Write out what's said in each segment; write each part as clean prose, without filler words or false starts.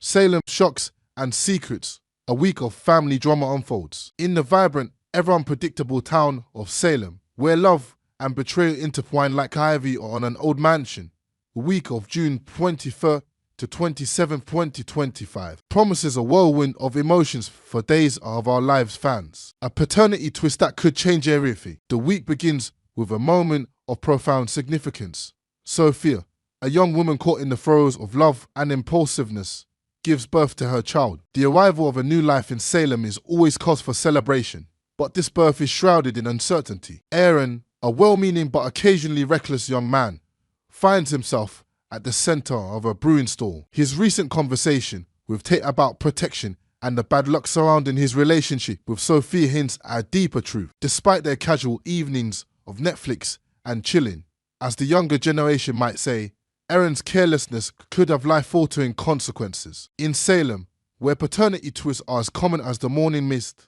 Salem shocks and secrets. A week of family drama unfolds. In the vibrant, ever-unpredictable town of Salem, where love and betrayal intertwine like ivy on an old mansion, the week of June 23rd to 27th, 2025 promises a whirlwind of emotions for Days of Our Lives fans. A paternity twist that could change everything. The week begins with a moment of profound significance. Sophia, a young woman caught in the throes of love and impulsiveness, gives birth to her child. The arrival of a new life in Salem is always cause for celebration, but this birth is shrouded in uncertainty. Aaron, a well-meaning but occasionally reckless young man, finds himself at the center of a brewing stall. His recent conversation with Tate about protection and the bad luck surrounding his relationship with Sophia hints at a deeper truth. Despite their casual evenings of Netflix and chilling, as the younger generation might say, Aaron's carelessness could have life-altering consequences. In Salem, where paternity twists are as common as the morning mist,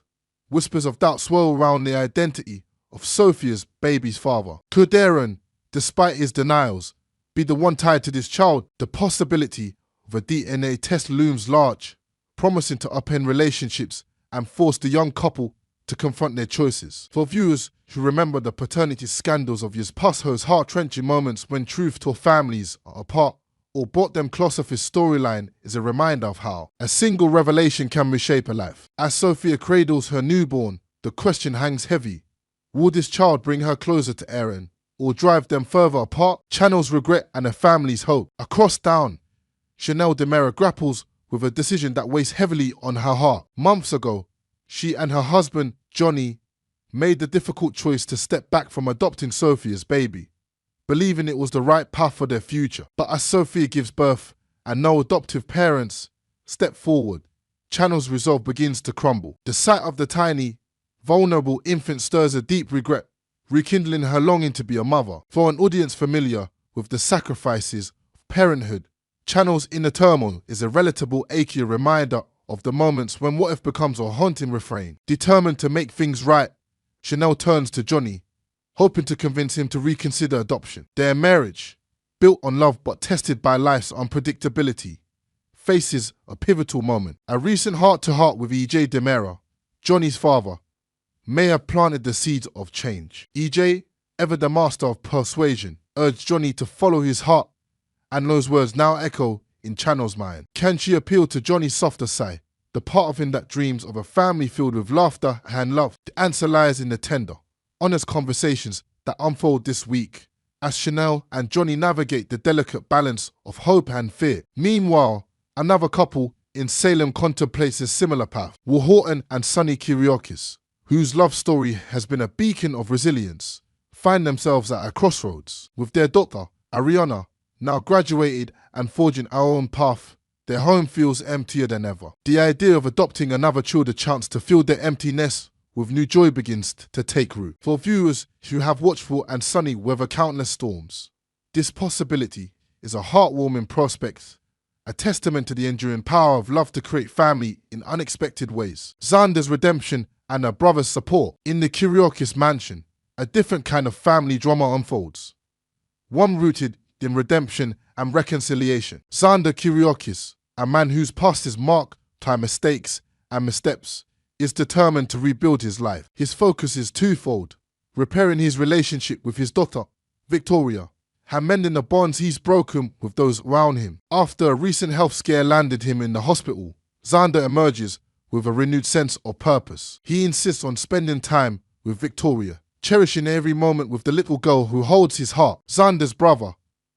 whispers of doubt swirl around the identity of Sophia's baby's father. Could Aaron, despite his denials, be the one tied to this child? The possibility of a DNA test looms large, promising to upend relationships and force the young couple to confront their choices. For viewers who remember the paternity scandals of years past, those heart-wrenching moments when truth tore families apart or brought them closer, his storyline is a reminder of how a single revelation can reshape a life. As Sophia cradles her newborn, the question hangs heavy. Will this child bring her closer to Aaron or drive them further apart? Channel's regret and a family's hope. Across town, Chanel DeMera grapples with a decision that weighs heavily on her heart. Months ago, she and her husband, Johnny, made the difficult choice to step back from adopting Sophia's baby, believing it was the right path for their future. But as Sophia gives birth and no adoptive parents step forward, Channel's resolve begins to crumble. The sight of the tiny, vulnerable infant stirs a deep regret, rekindling her longing to be a mother. For an audience familiar with the sacrifices of parenthood, Channel's inner turmoil is a relatable, achy reminder of the moments when what if becomes a haunting refrain. Determined to make things right, Chanel turns to Johnny, hoping to convince him to reconsider adoption. Their marriage, built on love but tested by life's unpredictability, faces a pivotal moment. A recent heart-to-heart with EJ DeMera, Johnny's father, may have planted the seeds of change. EJ, ever the master of persuasion, urged Johnny to follow his heart, and those words now echo in Channel's mind. Can she appeal to Johnny's softer side, the part of him that dreams of a family filled with laughter and love? The answer lies in the tender, honest conversations that unfold this week as Chanel and Johnny navigate the delicate balance of hope and fear. Meanwhile, another couple in Salem contemplates a similar path. Will Horton and Sonny Kiriakis, whose love story has been a beacon of resilience, find themselves at a crossroads. With their daughter, Ariana, now graduated and forging our own path, their home feels emptier than ever. The idea of adopting another child a chance to fill their emptiness with new joy begins to take root. For viewers who have watchful and Sonny weather countless storms, this possibility is a heartwarming prospect, a testament to the enduring power of love to create family in unexpected ways. Xander's redemption and her brother's support. In the Kiriakis mansion, a different kind of family drama unfolds, one rooted in redemption and reconciliation. Xander Kiriakis, a man whose past is marked by mistakes and missteps, is determined to rebuild his life. His focus is twofold: repairing his relationship with his daughter, Victoria, and mending the bonds he's broken with those around him. After a recent health scare landed him in the hospital, Xander emerges with a renewed sense of purpose. He insists on spending time with Victoria, cherishing every moment with the little girl who holds his heart. Xander's brother,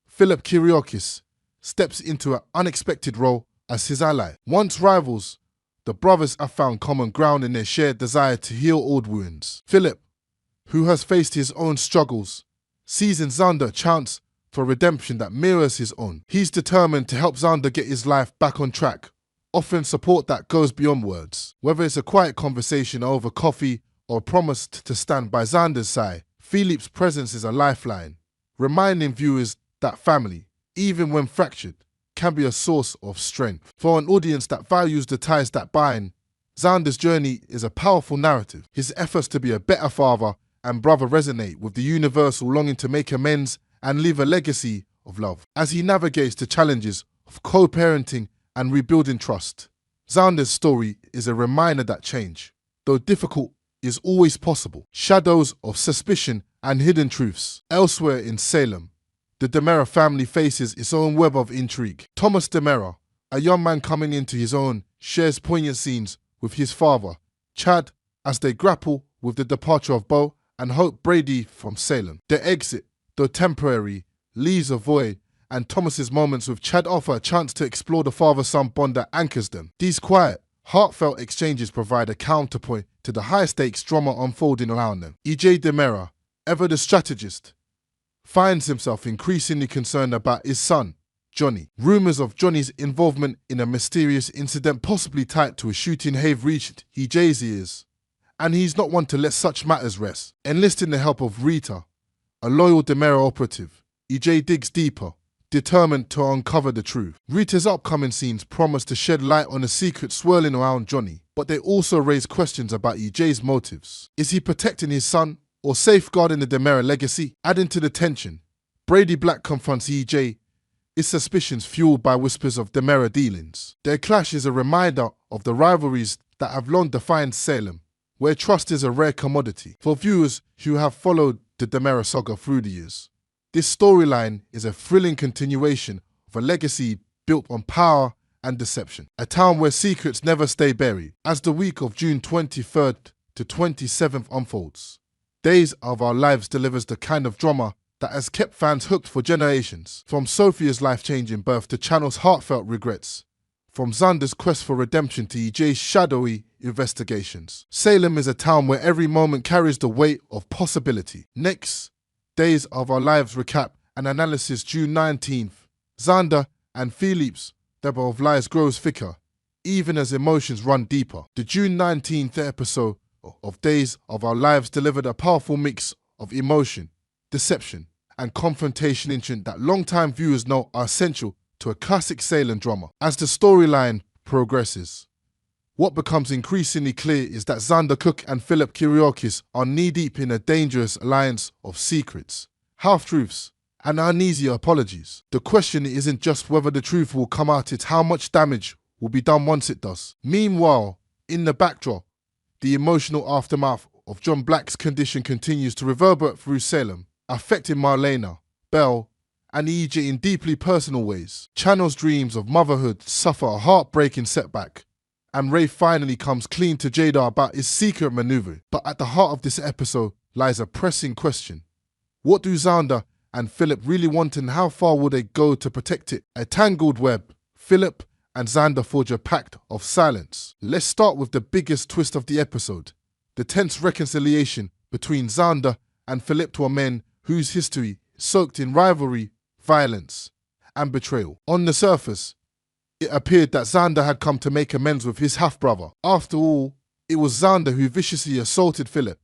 Phillip Kiriakis, steps into an unexpected role as his ally. Once rivals, the brothers have found common ground in their shared desire to heal old wounds. Phillip, who has faced his own struggles, sees in Xander a chance for redemption that mirrors his own. He's determined to help Xander get his life back on track, offering support that goes beyond words. Whether it's a quiet conversation over coffee or a promise to stand by Xander's side, Philip's presence is a lifeline, reminding viewers that family, even when fractured, can be a source of strength. For an audience that values the ties that bind, Xander's journey is a powerful narrative. His efforts to be a better father and brother resonate with the universal longing to make amends and leave a legacy of love. As he navigates the challenges of co-parenting and rebuilding trust. Xander's story is a reminder that change, though difficult, is always possible. Shadows of suspicion and hidden truths. Elsewhere in Salem, the DeMera family faces its own web of intrigue. Thomas DeMera, a young man coming into his own, shares poignant scenes with his father, Chad, as they grapple with the departure of Bo and Hope Brady from Salem. Their exit, though temporary, leaves a void, and Thomas's moments with Chad offer a chance to explore the father-son bond that anchors them. These quiet, heartfelt exchanges provide a counterpoint to the high-stakes drama unfolding around them. E.J. DeMera, ever the strategist, finds himself increasingly concerned about his son, Johnny. Rumors of Johnny's involvement in a mysterious incident possibly tied to a shooting have reached E.J.'s ears, and he's not one to let such matters rest. Enlisting the help of Rita, a loyal DeMera operative, E.J. digs deeper, determined to uncover the truth. Rita's upcoming scenes promise to shed light on the secret swirling around Johnny, but they also raise questions about E.J.'s motives. Is he protecting his son or safeguarding the DeMera legacy? Adding to the tension, Brady Black confronts E.J., his suspicions fueled by whispers of DeMera dealings. Their clash is a reminder of the rivalries that have long defined Salem, where trust is a rare commodity. For viewers who have followed the DeMera saga through the years, this storyline is a thrilling continuation of a legacy built on power and deception. A town where secrets never stay buried. As the week of June 23rd to 27th unfolds, Days of Our Lives delivers the kind of drama that has kept fans hooked for generations. From Sophia's life-changing birth to Channel's heartfelt regrets, from Xander's quest for redemption to E.J.'s shadowy investigations, Salem is a town where every moment carries the weight of possibility. Next, Days of Our Lives recap and analysis June 19th. Xander and Phillip's web of lies grows thicker, even as emotions run deeper. The June 19th episode of Days of Our Lives delivered a powerful mix of emotion, deception, and confrontation that long-time viewers know are essential to a classic Salem drama. As the storyline progresses, what becomes increasingly clear is that Xander Cook and Phillip Kiriakis are knee-deep in a dangerous alliance of secrets, half-truths, and uneasy apologies. The question isn't just whether the truth will come out, it's how much damage will be done once it does. Meanwhile, in the backdrop, the emotional aftermath of John Black's condition continues to reverberate through Salem, affecting Marlena, Belle, and E.J. in deeply personal ways. Channel's dreams of motherhood suffer a heartbreaking setback, and Ray finally comes clean to Jada about his secret maneuver. But at the heart of this episode lies a pressing question. What do Xander and Phillip really want, and how far will they go to protect it? A tangled web, Phillip and Xander forge a pact of silence. Let's start with the biggest twist of the episode, the tense reconciliation between Xander and Phillip, two men whose history is soaked in rivalry, violence, and betrayal. On the surface, it appeared that Xander had come to make amends with his half-brother. After all, it was Xander who viciously assaulted Phillip,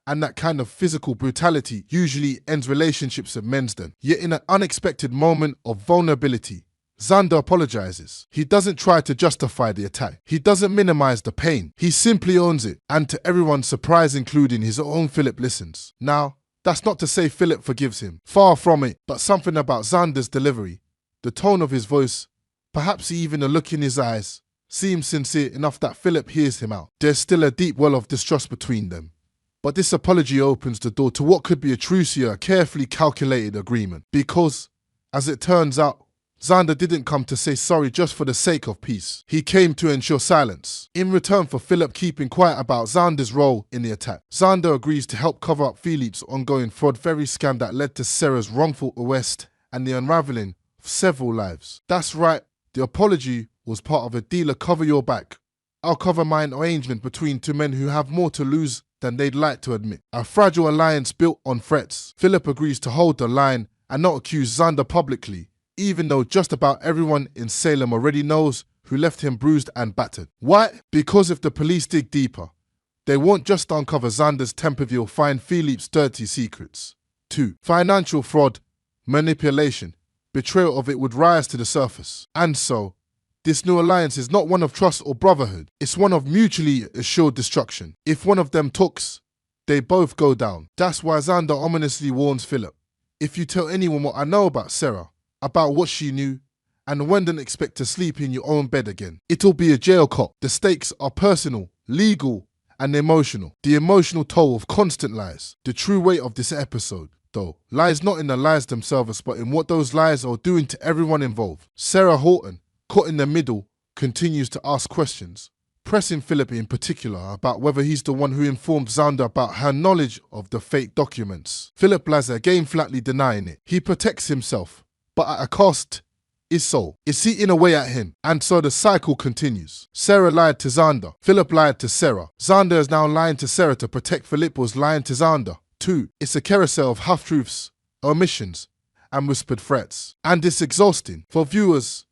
and that kind of physical brutality usually ends relationships and mends them. Yet in an unexpected moment of vulnerability, Xander apologizes. He doesn't try to justify the attack. He doesn't minimize the pain. He simply owns it, and to everyone's surprise, including his own Phillip, listens. Now, that's not to say Phillip forgives him. Far from it, but something about Xander's delivery, the tone of his voice, perhaps even a look in his eyes, seems sincere enough that Phillip hears him out. There's still a deep well of distrust between them, but this apology opens the door to what could be a trucier, carefully calculated agreement. Because, as it turns out, Xander didn't come to say sorry just for the sake of peace. He came to ensure silence. In return for Phillip keeping quiet about Xander's role in the attack, Xander agrees to help cover up Phillip's ongoing fraud-ferry scam that led to Sarah's wrongful arrest and the unraveling of several lives. That's right, the apology was part of a deal, cover your back, I'll cover mine arrangement between two men who have more to lose than they'd like to admit. A fragile alliance built on threats. Phillip agrees to hold the line and not accuse Xander publicly, even though just about everyone in Salem already knows who left him bruised and battered. Why? Because if the police dig deeper, they won't just uncover Xander's temper, they'll find Phillip's dirty secrets. 2. Financial fraud, manipulation, betrayal of it would rise to the surface. And so, this new alliance is not one of trust or brotherhood. It's one of mutually assured destruction. If one of them talks, they both go down. That's why Xander ominously warns Phillip. If you tell anyone what I know about Sarah, about what she knew, and when don't expect to sleep in your own bed again. It'll be a jail cop. The stakes are personal, legal, and emotional. The emotional toll of constant lies. The true weight of this episode, though, lies not in the lies themselves, but in what those lies are doing to everyone involved. Sarah Horton, caught in the middle, continues to ask questions, pressing Phillip in particular about whether he's the one who informed Xander about her knowledge of the fake documents. Phillip lies again, flatly denying it. He protects himself, but at a cost. His soul is eating away at him, and so the cycle continues. Sarah lied to Xander. Phillip lied to Sarah. Xander is now lying to Sarah to protect Phillip was lying to Xander. 2. It's a carousel of half-truths, omissions, and whispered threats. And it's exhausting. For viewers,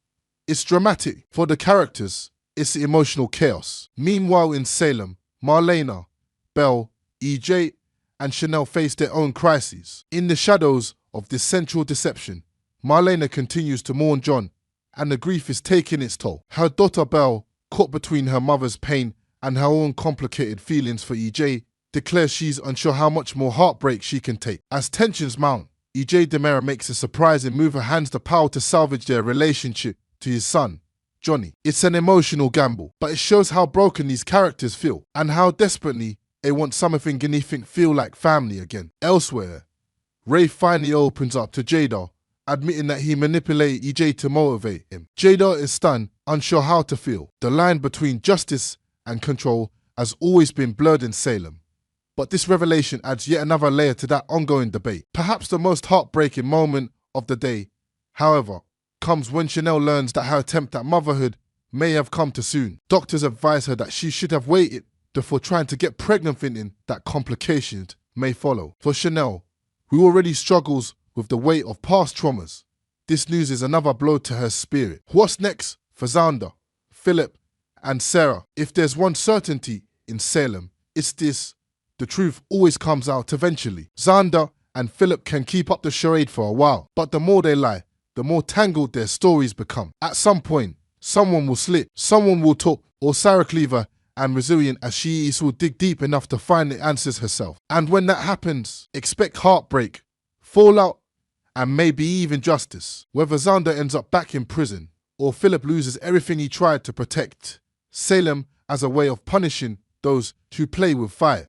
it's dramatic. For the characters, it's emotional chaos. Meanwhile in Salem, Marlena, Belle, EJ, and Chanel face their own crises. In the shadows of this central deception, Marlena continues to mourn John, and the grief is taking its toll. Her daughter Belle, caught between her mother's pain and her own complicated feelings for EJ, declares she's unsure how much more heartbreak she can take. As tensions mount, EJ Demera makes a surprising move and hands the power to salvage their relationship to his son, Johnny. It's an emotional gamble, but it shows how broken these characters feel and how desperately they want something anything feel like family again. Elsewhere, Ray finally opens up to Jada, admitting that he manipulated EJ to motivate him. Jada is stunned, unsure how to feel. The line between justice and control has always been blurred in Salem, but this revelation adds yet another layer to that ongoing debate. Perhaps the most heartbreaking moment of the day, however, comes when Chanel learns that her attempt at motherhood may have come too soon. Doctors advise her that she should have waited before trying to get pregnant, thinking that complications may follow. For Chanel, who already struggles with the weight of past traumas, this news is another blow to her spirit. What's next for Xander, Phillip, and Sarah? If there's one certainty in Salem, it's this: the truth always comes out eventually. Xander and Phillip can keep up the charade for a while, but the more they lie, the more tangled their stories become. At some point, someone will slip, someone will talk, or Sarah Cleaver, and resilient as she is, will dig deep enough to find the answers herself. And when that happens, expect heartbreak, fallout, and maybe even justice. Whether Xander ends up back in prison or Phillip loses everything he tried to protect Salem as a way of punishing those who play with fire.